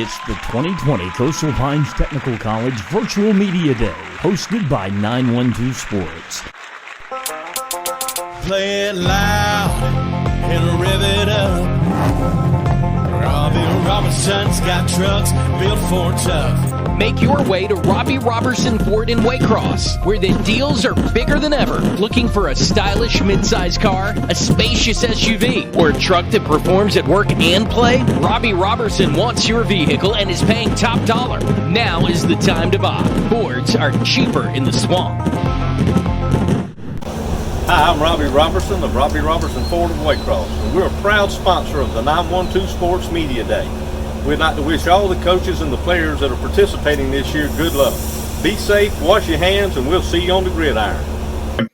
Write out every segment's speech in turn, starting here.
It's the 2020 Coastal Pines Technical College Virtual Media Day, hosted by 912 Sports. Play it loud and rev it up. Robbie Robertson's got trucks built for tough. Make your way to Robbie Robertson Ford in Waycross, where the deals are bigger than ever. Looking for a stylish midsize car, a spacious SUV, or a truck that performs at work and play? Robbie Robertson wants your vehicle and is paying top dollar. Now is the time to buy. Fords are cheaper in the swamp. Hi, I'm Robbie Robertson of Robbie Robertson Ford in Waycross, and we're a proud sponsor of the 912 Sports Media Day. We'd like to wish all the coaches and the players that are participating this year good luck. Be safe, wash your hands, and we'll see you on the gridiron.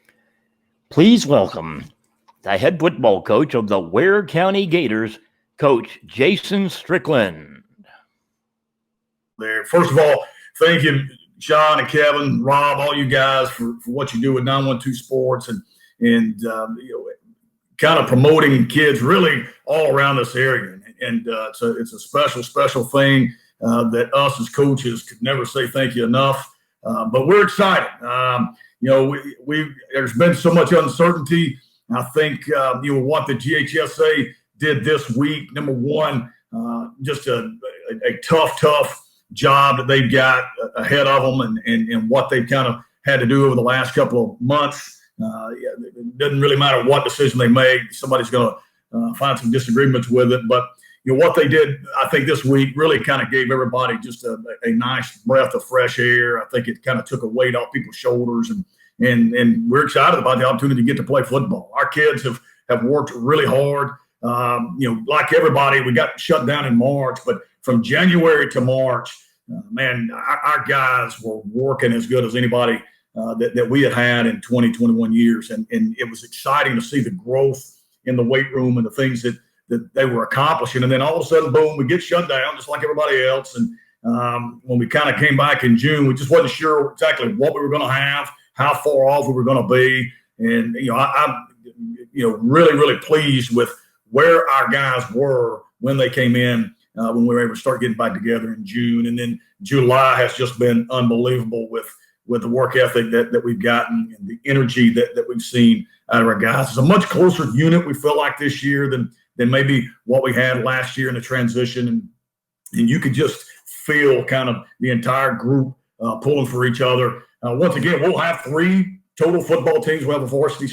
Please welcome the head football coach of the Ware County Gators, Coach Jason Strickland. There. First of all, thank you, John and Kevin, Rob, all you guys for what you do with 912 Sports and kind of promoting kids really all around this area. And it's a special thing that us as coaches could never say thank you enough. But we're excited. There's been so much uncertainty. I think what the GHSA did this week. Number one, just a tough job that they've got ahead of them, and what they've kind of had to do over the last couple of months. It doesn't really matter what decision they make. Somebody's going to find some disagreements with it, but what they did, I think, this week really kind of gave everybody just a nice breath of fresh air. I think it kind of took a weight off people's shoulders, and we're excited about the opportunity to get to play football. Our kids have worked really hard. Like everybody, we got shut down in March, but from January to March, our guys were working as good as anybody that we had in 20, 21 years. And it was exciting to see the growth in the weight room and the things that they were accomplishing. And then all of a sudden, boom, we get shut down just like everybody else. And when we kind of came back in June, we just wasn't sure exactly what we were going to have, how far off we were going to be. And, I'm really pleased with where our guys were when they came in, when we were able to start getting back together in June. And then July has just been unbelievable with the work ethic that we've gotten and the energy that we've seen out of our guys. It's a much closer unit, we feel like, this year than maybe what we had last year in the transition. And you could just feel kind of the entire group pulling for each other. Once again, we'll have 3 total football teams. We'll have a varsity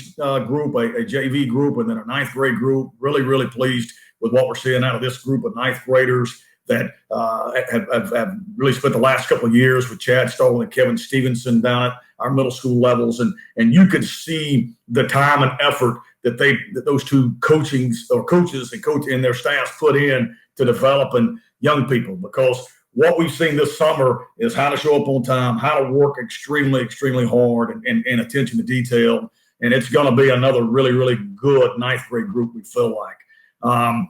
group, a JV group, and then a 9th grade group. Really pleased with what we're seeing out of this group of 9th graders that have really spent the last couple of years with Chad Stoll and Kevin Stevenson down at our middle school levels. And you could see the time and effort that those two coaches and their staffs put in to developing young people, because what we've seen this summer is how to show up on time, how to work extremely hard and attention to detail. And it's going to be another really good 9th grade group, we feel like. One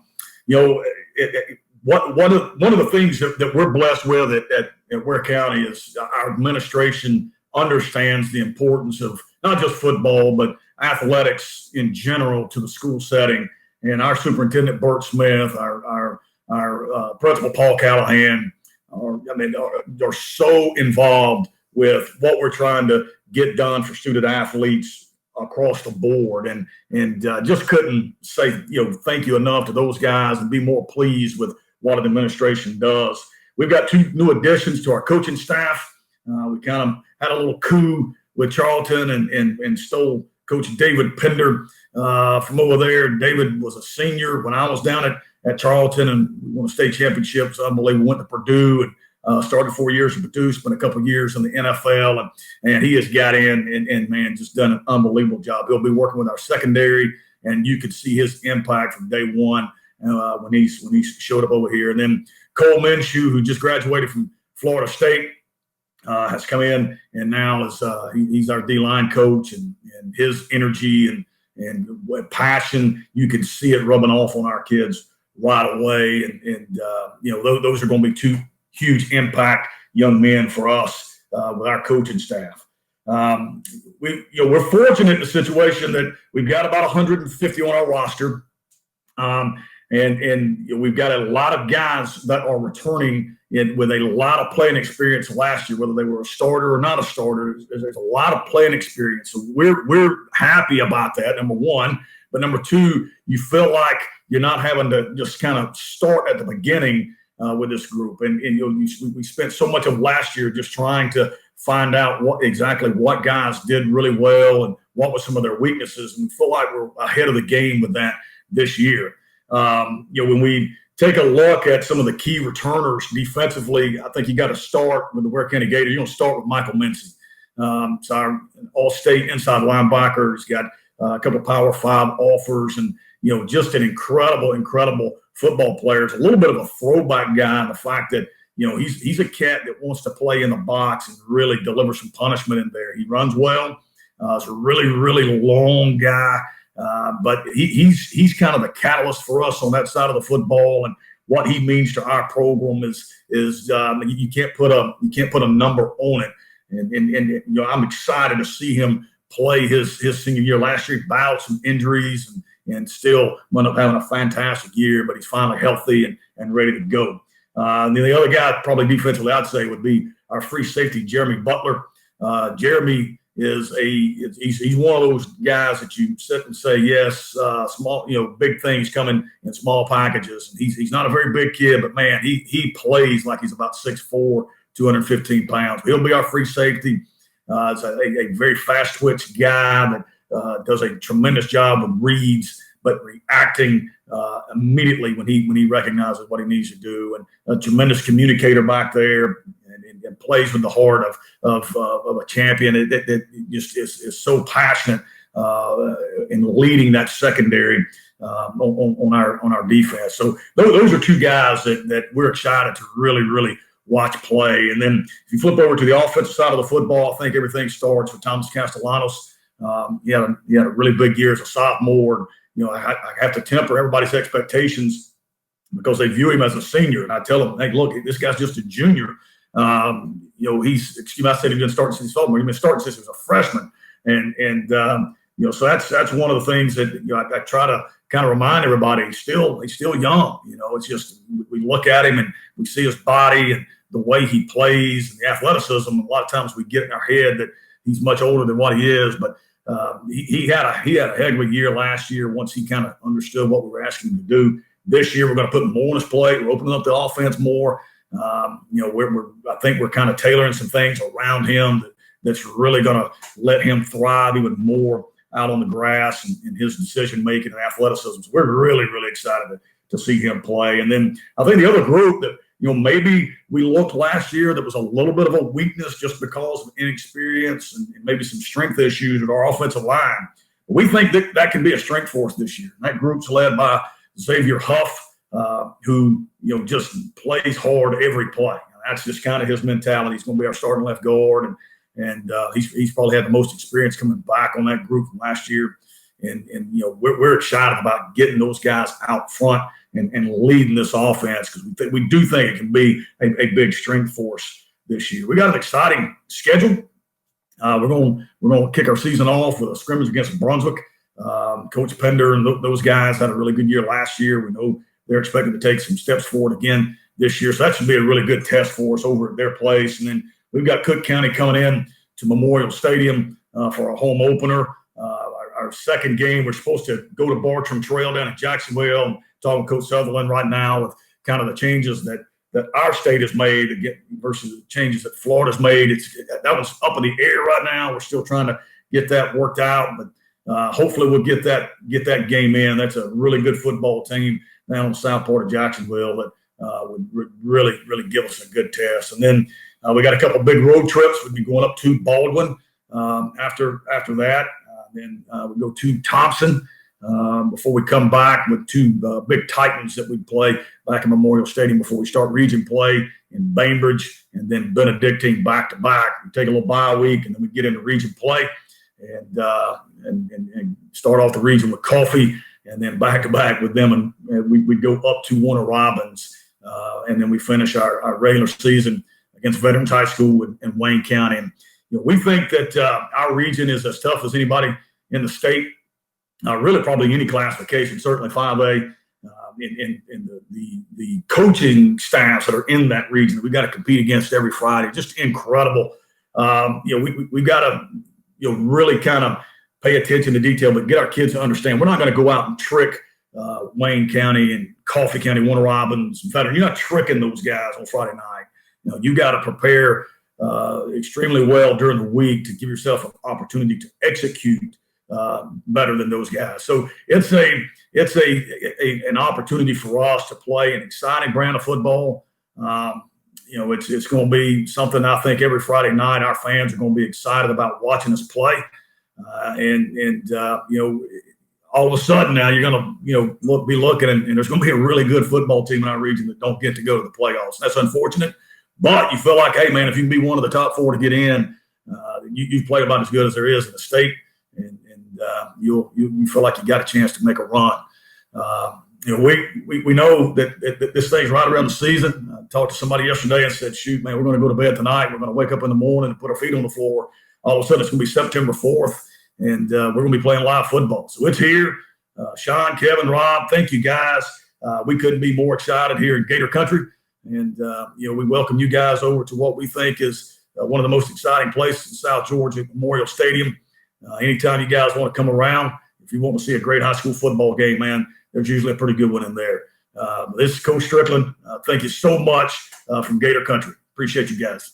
of the things that we're blessed with at Ware County is our administration understands the importance of not just football, but athletics in general to the school setting. And our superintendent, Bert Smith, our principal, Paul Callahan, are so involved with what we're trying to get done for student athletes across the board, and just couldn't say thank you enough to those guys and be more pleased with what an administration does. We've got 2 new additions to our coaching staff. We kind of had a little coup with Charlton and stole Coach David Pender from over there. David was a senior when I was down at Charlton, and we won a state championship. It's unbelievable. Went to Purdue and started 4 years at Purdue, spent a couple of years in the NFL, and he has got in and just done an unbelievable job. He'll be working with our secondary, and you could see his impact from day one when he showed up over here. And then Cole Minshew, who just graduated from Florida State, has come in and now is he's our D-line coach, and his energy and passion, you can see it rubbing off on our kids right away. And those are going to be 2 huge impact young men for us with our coaching staff. We're fortunate in the situation that we've got about 150 on our roster. And we've got a lot of guys that are returning with a lot of playing experience last year, whether they were a starter or not a starter. There's a lot of playing experience. So we're happy about that, number one. But number two, you feel like you're not having to just kind of start at the beginning with this group. And we spent so much of last year just trying to find out exactly what guys did really well and what were some of their weaknesses. And we feel like we're ahead of the game with that this year. When we take a look at some of the key returners defensively, I think you got to start with the Ware County Gators. You're going to start with Michael Mincy. It's our all-state inside linebacker. He's got a couple of Power 5 offers and, just an incredible football player. It's a little bit of a throwback guy in the fact that, he's a cat that wants to play in the box and really deliver some punishment in there. He runs well. He's a really long guy. But he's kind of the catalyst for us on that side of the football, and what he means to our program is you can't put a number on it. And I'm excited to see him play his senior year. Last year he battled some injuries and still wound up having a fantastic year, but he's finally healthy and ready to go. And then the other guy, probably defensively, I'd say would be our free safety, Jeremy Butler. Jeremy he's one of those guys that you sit and say, yes, small, big things coming in small packages. He's not a very big kid, but man, he plays like he's about 6'4", 215 pounds. He'll be our free safety. He's a very fast twitch guy that does a tremendous job with reads, but reacting immediately when he recognizes what he needs to do, and a tremendous communicator back there. And plays with the heart of a champion. It just is so passionate in leading that secondary on our defense. So those are two guys that we're excited to really watch play. And then if you flip over to the offensive side of the football, I think everything starts with Thomas Castellanos. He had a really big year as a sophomore. I have to temper everybody's expectations because they view him as a senior, and I tell them, hey, look, this guy's just a junior. I said he didn't start since sophomore. He's been starting since he was a freshman, and so that's one of the things that I try to kind of remind everybody. He's still young. It's just we look at him and we see his body and the way he plays and the athleticism. A lot of times we get in our head that he's much older than what he is, but he had a heck of a year last year once he kind of understood what we were asking him to do. This year we're going to put more on his plate. We're opening up the offense more. I think we're kind of tailoring some things around him that's really going to let him thrive even more out on the grass and his decision making and athleticism. So we're really excited to see him play. And then I think the other group that maybe we looked last year that was a little bit of a weakness just because of inexperience and maybe some strength issues with our offensive line. But we think that can be a strength for us this year. And that group's led by Xavier Huff. Who just plays hard every play. That's just kind of his mentality. He's going to be our starting left guard, and he's probably had the most experience coming back on that group from last year. And we're excited about getting those guys out front and leading this offense because we do think it can be a big strength for us this year. We got an exciting schedule. We're going to kick our season off with a scrimmage against Brunswick. Coach Pender and those guys had a really good year last year. We know they're expected to take some steps forward again this year. So that should be a really good test for us over at their place. And then we've got Cook County coming in to Memorial Stadium for a home opener. Our second game, we're supposed to go to Bartram Trail down in Jacksonville. I'm talking to Coach Sutherland right now with kind of the changes that our state has made versus the changes that Florida's made. That was up in the air right now. We're still trying to get that worked out, but hopefully we'll get that game in. That's a really good football team down on the south part of Jacksonville that would really give us a good test. And then we got a couple of big road trips. We'll be going up to Baldwin after that. Then we go to Thompson before we come back with two big Titans that we play back in Memorial Stadium before we start region play in Bainbridge and then Benedictine back to back. We take a little bye week and then we get into region play and start off the region with Coffee. And then back to back with them, and we go up to Warner Robins, and then we finish our regular season against Veterans High School in Wayne County. And we think that our region is as tough as anybody in the state. Really, probably any classification, certainly 5A. and the coaching staffs that are in that region. We've got to compete against every Friday. Just incredible. We've got to really kind of pay attention to detail, but get our kids to understand we're not going to go out and trick Wayne County and Coffee County, Warner Robins, and Federal. You're not tricking those guys on Friday night. You got to prepare extremely well during the week to give yourself an opportunity to execute better than those guys. So it's an opportunity for us to play an exciting brand of football. It's going to be something I think every Friday night our fans are going to be excited about watching us play. All of a sudden now you're going to be looking and there's going to be a really good football team in our region that don't get to go to the playoffs. That's unfortunate, but you feel like, hey man, if you can be one of the top 4 to get in, you've played about as good as there is in the state, and you feel like you got a chance to make a run. We know that this thing's right around the season. I talked to somebody yesterday and said, shoot, man, we're going to go to bed tonight. We're going to wake up in the morning and put our feet on the floor. All of a sudden, it's going to be September 4th, and we're going to be playing live football. So it's here. Sean, Kevin, Rob, thank you guys. We couldn't be more excited here in Gator Country. And, we welcome you guys over to what we think is one of the most exciting places in South Georgia, Memorial Stadium. Anytime you guys want to come around, if you want to see a great high school football game, man, there's usually a pretty good one in there. This is Coach Strickland. Thank you so much from Gator Country. Appreciate you guys.